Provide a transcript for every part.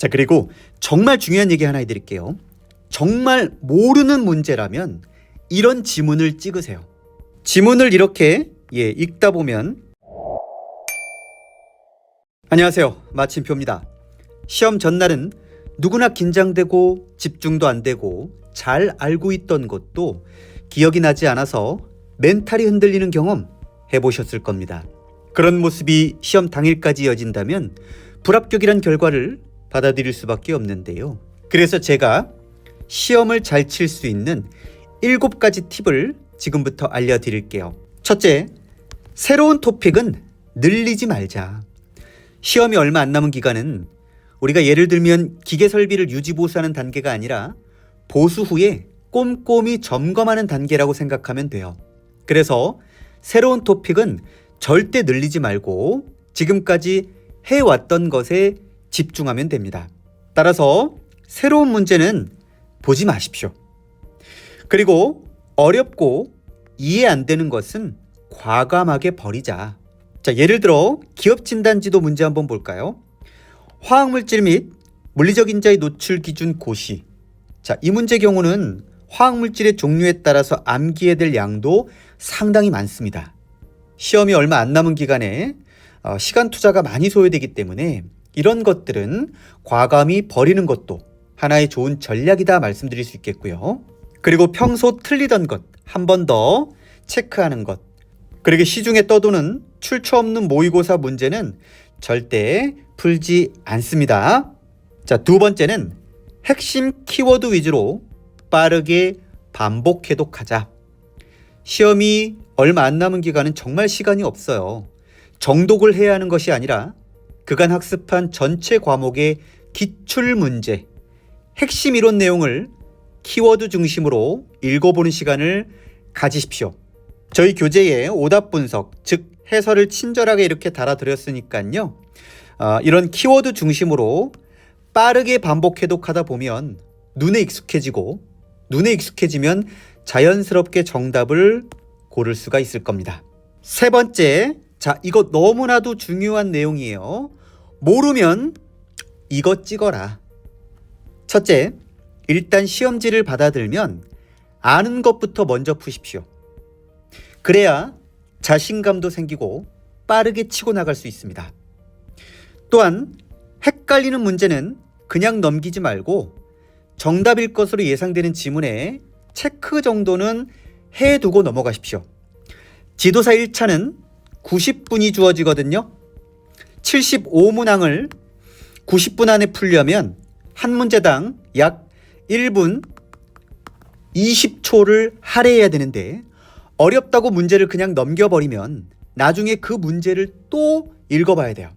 자, 그리고 정말 중요한 얘기 하나 해드릴게요. 정말 모르는 문제라면 이런 지문을 찍으세요. 지문을 이렇게 읽다 보면 안녕하세요, 마침표입니다. 시험 전날은 누구나 긴장되고 집중도 안 되고 잘 알고 있던 것도 기억이 나지 않아서 멘탈이 흔들리는 경험 해보셨을 겁니다. 그런 모습이 시험 당일까지 이어진다면 불합격이란 결과를 받아들일 수밖에 없는데요. 그래서 제가 시험을 잘 칠 수 있는 7가지 팁을 지금부터 알려드릴게요. 첫째, 새로운 토픽은 늘리지 말자. 시험이 얼마 안 남은 기간은 우리가 예를 들면 기계 설비를 유지보수하는 단계가 아니라 보수 후에 꼼꼼히 점검하는 단계라고 생각하면 돼요. 그래서 새로운 토픽은 절대 늘리지 말고 지금까지 해왔던 것에 집중하면 됩니다. 따라서 새로운 문제는 보지 마십시오. 그리고 어렵고 이해 안 되는 것은 과감하게 버리자. 자, 예를 들어 기업 진단지도 문제 한번 볼까요? 화학물질 및 물리적 인자의 노출 기준 고시. 자, 이 문제 경우는 화학물질의 종류에 따라서 암기해야 될 양도 상당히 많습니다. 시험이 얼마 안 남은 기간에 시간 투자가 많이 소요되기 때문에 이런 것들은 과감히 버리는 것도 하나의 좋은 전략이다 말씀드릴 수 있겠고요. 그리고 평소 틀리던 것 한 번 더 체크하는 것. 그리고 시중에 떠도는 출처 없는 모의고사 문제는 절대 풀지 않습니다. 자, 두 번째는 핵심 키워드 위주로 빠르게 반복 해독하자. 시험이 얼마 안 남은 기간은 정말 시간이 없어요. 정독을 해야 하는 것이 아니라 그간 학습한 전체 과목의 기출 문제, 핵심 이론 내용을 키워드 중심으로 읽어보는 시간을 가지십시오. 저희 교재에 오답 분석, 즉 해설을 친절하게 이렇게 달아드렸으니까요. 이런 키워드 중심으로 빠르게 반복 해독하다 보면 눈에 익숙해지고 눈에 익숙해지면 자연스럽게 정답을 고를 수가 있을 겁니다. 세 번째, 자, 이거 너무나도 중요한 내용이에요. 모르면 이거 찍어라. 첫째, 일단 시험지를 받아들면 아는 것부터 먼저 푸십시오. 그래야 자신감도 생기고 빠르게 치고 나갈 수 있습니다. 또한 헷갈리는 문제는 그냥 넘기지 말고 정답일 것으로 예상되는 지문에 체크 정도는 해두고 넘어가십시오. 지도사 1차는 90분이 주어지거든요. 75문항을 90분 안에 풀려면 한 문제당 약 1분 20초를 할애해야 되는데 어렵다고 문제를 그냥 넘겨버리면 나중에 그 문제를 또 읽어봐야 돼요.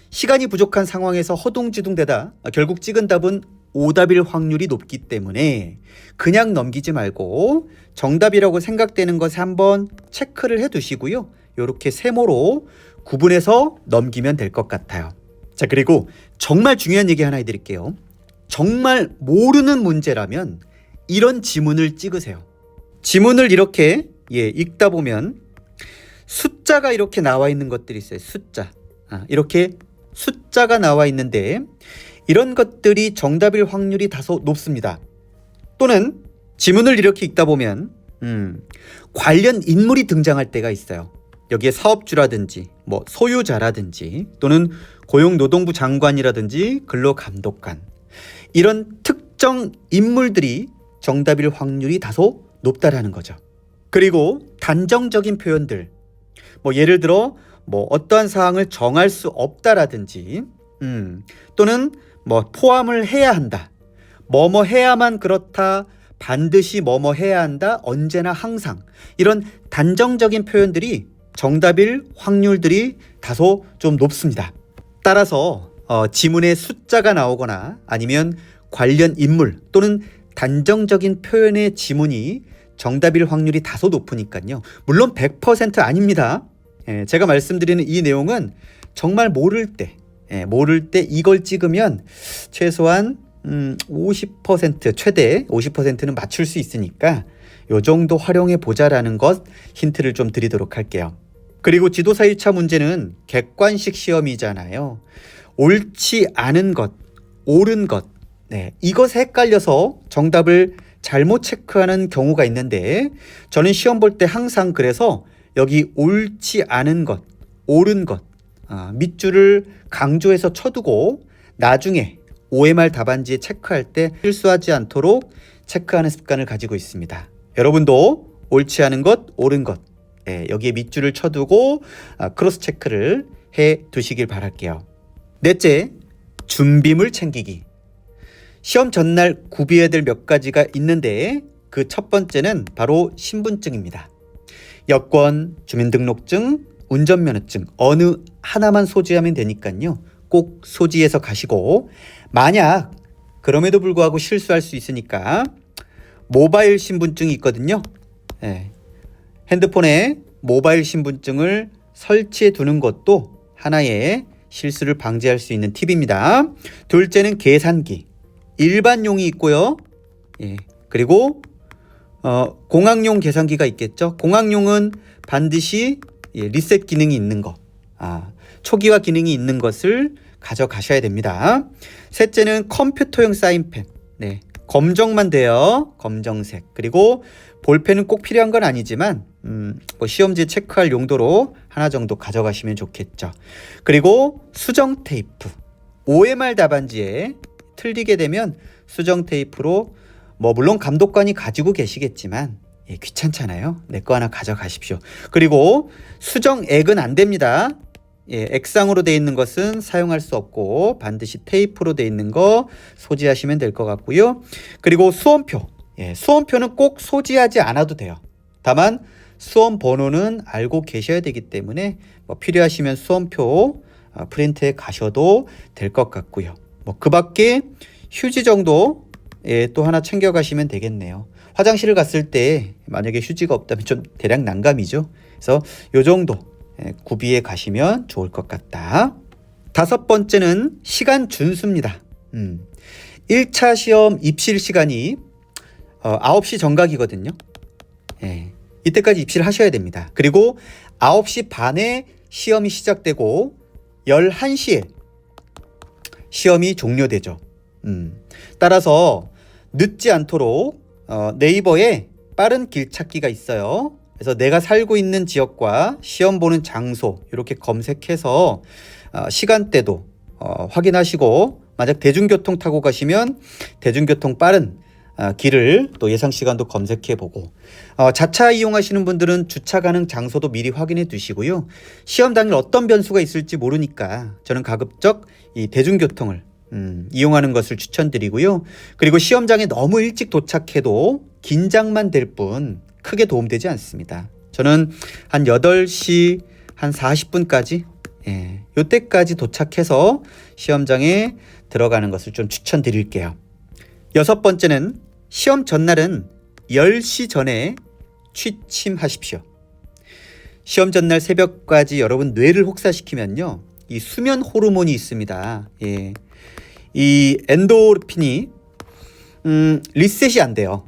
시간이 부족한 상황에서 허둥지둥대다 결국 찍은 답은 오답일 확률이 높기 때문에 그냥 넘기지 말고 정답이라고 생각되는 것에 한번 체크를 해두시고요. 이렇게 세모로 구분해서 넘기면 될 것 같아요. 자, 그리고 정말 중요한 얘기 하나 해드릴게요. 정말 모르는 문제라면 이런 지문을 찍으세요. 지문을 이렇게 읽다 보면 숫자가 이렇게 나와 있는 것들이 있어요. 숫자. 이렇게 숫자가 나와 있는데 이런 것들이 정답일 확률이 다소 높습니다. 또는 지문을 이렇게 읽다 보면 관련 인물이 등장할 때가 있어요. 여기에 사업주라든지 소유자라든지 또는 고용노동부 장관이라든지 근로감독관, 이런 특정 인물들이 정답일 확률이 다소 높다라는 거죠. 그리고 단정적인 표현들, 예를 들어 어떠한 사항을 정할 수 없다라든지 또는 포함을 해야 한다, 뭐뭐 해야만 그렇다, 반드시 뭐뭐 해야 한다, 언제나 항상, 이런 단정적인 표현들이 정답일 확률들이 다소 좀 높습니다. 따라서 지문에 숫자가 나오거나 아니면 관련 인물 또는 단정적인 표현의 지문이 정답일 확률이 다소 높으니까요. 물론 100% 아닙니다. 제가 말씀드리는 이 내용은 정말 모를 때 이걸 찍으면 최소한 50%, 최대 50%는 맞출 수 있으니까 이 정도 활용해 보자라는 것 힌트를 좀 드리도록 할게요. 그리고 지도사 1차 문제는 객관식 시험이잖아요. 옳지 않은 것, 옳은 것. 네, 이것에 헷갈려서 정답을 잘못 체크하는 경우가 있는데 저는 시험 볼 때 항상 그래서 여기 옳지 않은 것, 옳은 것 밑줄을 강조해서 쳐두고 나중에 OMR 답안지에 체크할 때 실수하지 않도록 체크하는 습관을 가지고 있습니다. 여러분도 옳지 않은 것, 옳은 것 여기에 밑줄을 쳐두고 크로스 체크를 해 두시길 바랄게요. 넷째, 준비물 챙기기. 시험 전날 구비해야 될 몇 가지가 있는데 그 첫 번째는 바로 신분증입니다. 여권, 주민등록증, 운전면허증 어느 하나만 소지하면 되니까요. 꼭 소지해서 가시고 만약 그럼에도 불구하고 실수할 수 있으니까 모바일 신분증이 있거든요. 핸드폰에 모바일 신분증을 설치해 두는 것도 하나의 실수를 방지할 수 있는 팁입니다. 둘째는 계산기. 일반용이 있고요. 그리고 공학용 계산기가 있겠죠. 공학용은 반드시 리셋 기능이 있는 거, 초기화 기능이 있는 것을 가져가셔야 됩니다. 셋째는 컴퓨터용 사인펜. 검정만 돼요. 검정색. 그리고 볼펜은 꼭 필요한 건 아니지만 시험지 체크할 용도로 하나 정도 가져가시면 좋겠죠. 그리고 수정 테이프. OMR 답안지에 틀리게 되면 수정 테이프로 물론 감독관이 가지고 계시겠지만 귀찮잖아요. 내 거 하나 가져가십시오. 그리고 수정액은 안 됩니다. 액상으로 되어 있는 것은 사용할 수 없고 반드시 테이프로 되어 있는 거 소지하시면 될 것 같고요. 그리고 수험표. 수험표는 꼭 소지하지 않아도 돼요. 다만 수험 번호는 알고 계셔야 되기 때문에 필요하시면 수험표 프린트해 가셔도 될 것 같고요. 그 밖에 휴지 정도 또 하나 챙겨 가시면 되겠네요. 화장실을 갔을 때 만약에 휴지가 없다면 좀 대략 난감이죠. 그래서 요 정도 구비해 가시면 좋을 것 같다. 다섯 번째는 시간 준수입니다. 1차 시험 입실 시간이 9시 정각이거든요. 이때까지 입실을 하셔야 됩니다. 그리고 9시 반에 시험이 시작되고 11시에 시험이 종료되죠. 따라서 늦지 않도록 네이버에 빠른 길 찾기가 있어요. 그래서 내가 살고 있는 지역과 시험 보는 장소 이렇게 검색해서 시간대도 확인하시고 만약 대중교통 타고 가시면 대중교통 빠른 길을 또 예상 시간도 검색해 보고 자차 이용하시는 분들은 주차 가능 장소도 미리 확인해 두시고요. 시험 당일 어떤 변수가 있을지 모르니까 저는 가급적 이 대중교통을 이용하는 것을 추천드리고요. 그리고 시험장에 너무 일찍 도착해도 긴장만 될 뿐 크게 도움되지 않습니다. 저는 한 8시 한 40분까지 요때까지 도착해서 시험장에 들어가는 것을 좀 추천드릴게요. 여섯 번째는 시험 전날은 10시 전에 취침하십시오. 시험 전날 새벽까지 여러분 뇌를 혹사시키면요. 이 수면 호르몬이 있습니다. 이 엔도르핀이 리셋이 안 돼요.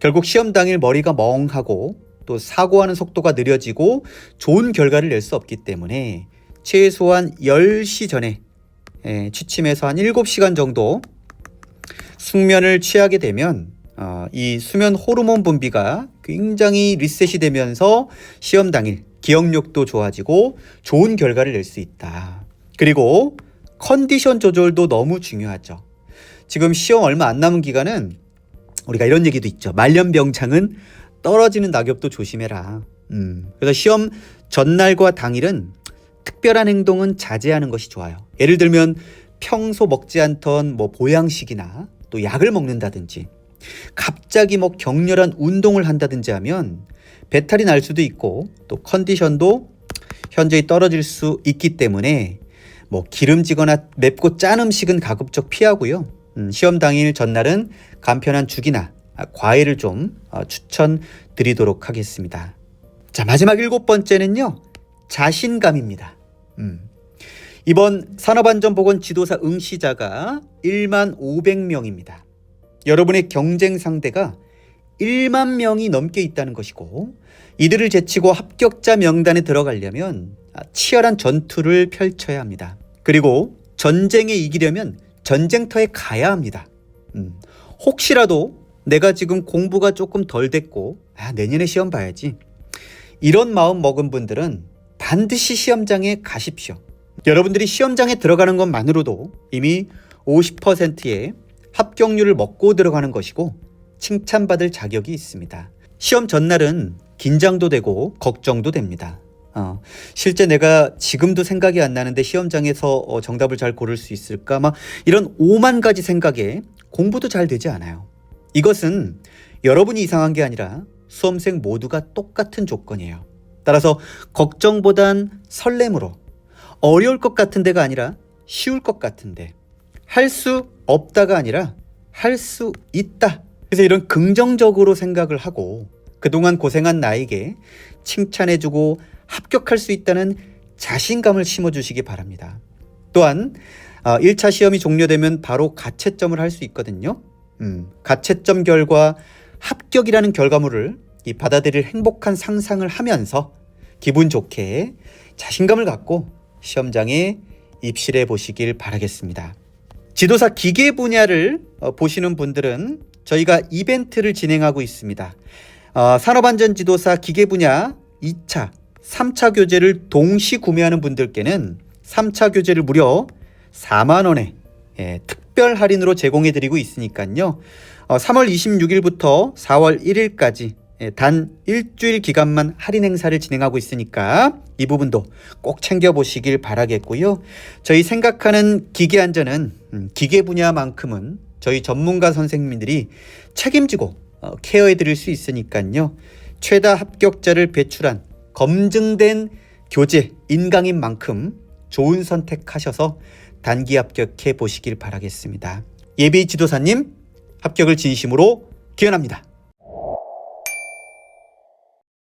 결국 시험 당일 머리가 멍하고 또 사고하는 속도가 느려지고 좋은 결과를 낼 수 없기 때문에 최소한 10시 전에 취침해서 한 7시간 정도 숙면을 취하게 되면 이 수면 호르몬 분비가 굉장히 리셋이 되면서 시험 당일 기억력도 좋아지고 좋은 결과를 낼 수 있다. 그리고 컨디션 조절도 너무 중요하죠. 지금 시험 얼마 안 남은 기간은 우리가 이런 얘기도 있죠. 말년병장은 떨어지는 낙엽도 조심해라. 그래서 시험 전날과 당일은 특별한 행동은 자제하는 것이 좋아요. 예를 들면 평소 먹지 않던 보양식이나 또 약을 먹는다든지 갑자기 격렬한 운동을 한다든지 하면 배탈이 날 수도 있고 또 컨디션도 현저히 떨어질 수 있기 때문에 기름지거나 맵고 짠 음식은 가급적 피하고요. 시험 당일 전날은 간편한 죽이나 과일을 좀 추천드리도록 하겠습니다. 자, 마지막 7번째는요. 자신감입니다. 이번 산업안전보건지도사 응시자가 1만 500명입니다. 여러분의 경쟁 상대가 1만 명이 넘게 있다는 것이고 이들을 제치고 합격자 명단에 들어가려면 치열한 전투를 펼쳐야 합니다. 그리고 전쟁에 이기려면 전쟁터에 가야 합니다. 혹시라도 내가 지금 공부가 조금 덜 됐고 내년에 시험 봐야지, 이런 마음 먹은 분들은 반드시 시험장에 가십시오. 여러분들이 시험장에 들어가는 것만으로도 이미 50%의 합격률을 먹고 들어가는 것이고 칭찬받을 자격이 있습니다. 시험 전날은 긴장도 되고 걱정도 됩니다. 실제 내가 지금도 생각이 안 나는데 시험장에서 정답을 잘 고를 수 있을까? 막 이런 5만 가지 생각에 공부도 잘 되지 않아요. 이것은 여러분이 이상한 게 아니라 수험생 모두가 똑같은 조건이에요. 따라서 걱정보단 설렘으로, 어려울 것 같은 데가 아니라 쉬울 것 같은데, 할 수 없다가 아니라 할 수 있다. 그래서 이런 긍정적으로 생각을 하고 그동안 고생한 나에게 칭찬해주고 합격할 수 있다는 자신감을 심어주시기 바랍니다. 또한 1차 시험이 종료되면 바로 가채점을 할 수 있거든요. 가채점 결과 합격이라는 결과물을 받아들일 행복한 상상을 하면서 기분 좋게 자신감을 갖고 시험장에 입실해 보시길 바라겠습니다. 지도사 기계 분야를 보시는 분들은 저희가 이벤트를 진행하고 있습니다. 산업안전지도사 기계 분야 2차, 3차 교재를 동시 구매하는 분들께는 3차 교재를 무려 4만 원에 특별 할인으로 제공해 드리고 있으니까요. 3월 26일부터 4월 1일까지 단 일주일 기간만 할인 행사를 진행하고 있으니까 이 부분도 꼭 챙겨보시길 바라겠고요. 저희 생각하는 기계 안전은 기계 분야만큼은 저희 전문가 선생님들이 책임지고 케어해 드릴 수 있으니까요. 최다 합격자를 배출한 검증된 교재 인강인 만큼 좋은 선택하셔서 단기 합격해 보시길 바라겠습니다. 예비 지도사님 합격을 진심으로 기원합니다.